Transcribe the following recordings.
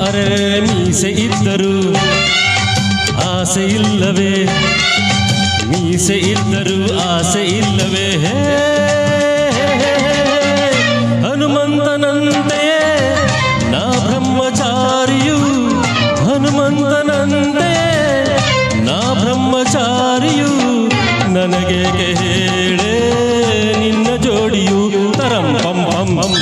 ಅರೆ ಮೀಸೆ ಇದ್ದರೂ ಆಸೆ ಇಲ್ಲವೇ, ಮೀಸೆ ಇದ್ದರೂ ಆಸೆ ಇಲ್ಲವೇ, ಹನುಮಂತನಂತೆಯೇ ನಾ ಬ್ರಹ್ಮಚಾರಿಯು, ಹನುಮಂತನಂತೆಯೇ ನಾ ಬ್ರಹ್ಮಚಾರಿಯು, ನನಗೆ ಹೇಳೇ ನಿನ್ನ ಜೋಡಿಯು ತರಂ ಪಂ ಪಂ ಪಂ.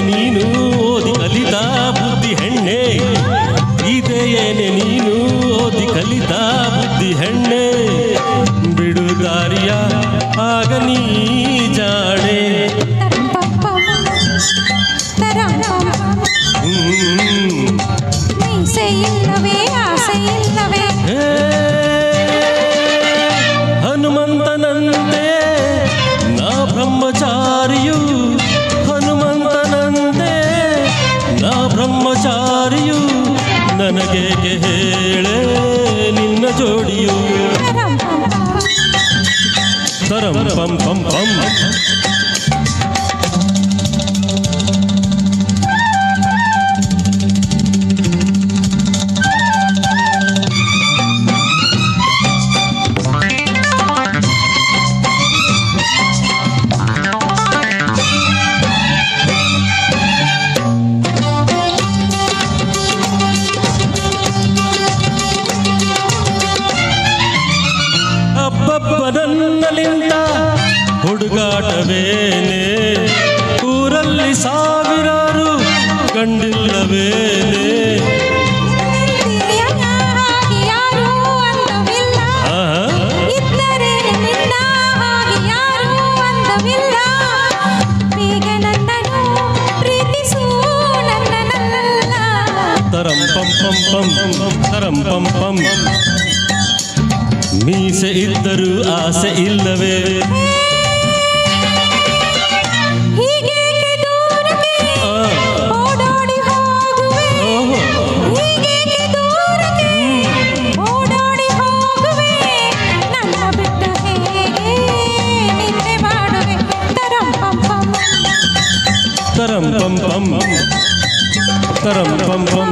ನೀನು ಓದಿ ಕಲಿತ ಬುದ್ಧಿ ಹೆಣ್ಣೆ, ಬಿಡು ದಾರಿಯ ಆಗ ನೀ ಜಾಣೆ. ಹನುಮಂತನಂತೆ ನಾ ಬ್ರಹ್ಮಚಾರಿಯು, ಹನುಮಂತನಂತೆ ನಾ ಬ್ರಹ್ಮಚಾರಿಯು, ನನಗೆ ಹೇಳೆ ನಿನ್ನ ಜೋಡಿಯು ತರಂ ಪಂ ಪಂ ಪಂ. ನನ್ನಲಿಂದ ಹುಡುಗಾಟವೇನೆ, ಊರಲ್ಲಿ ಸಾವಿರಾರು ಕಂಡಿಲ್ಲವೇನೆ, ತರಂ ಪಂ ಪಂ ಪಂ ತರಂ ಪಂ ಪಂ. ಮೀಸೆ ಇದ್ದರೂ ಆಸೆ ಇಲ್ಲವೇ, ತರಂ ಪಂ ಪಂ ತರಂ ಪಂ ಪಂ.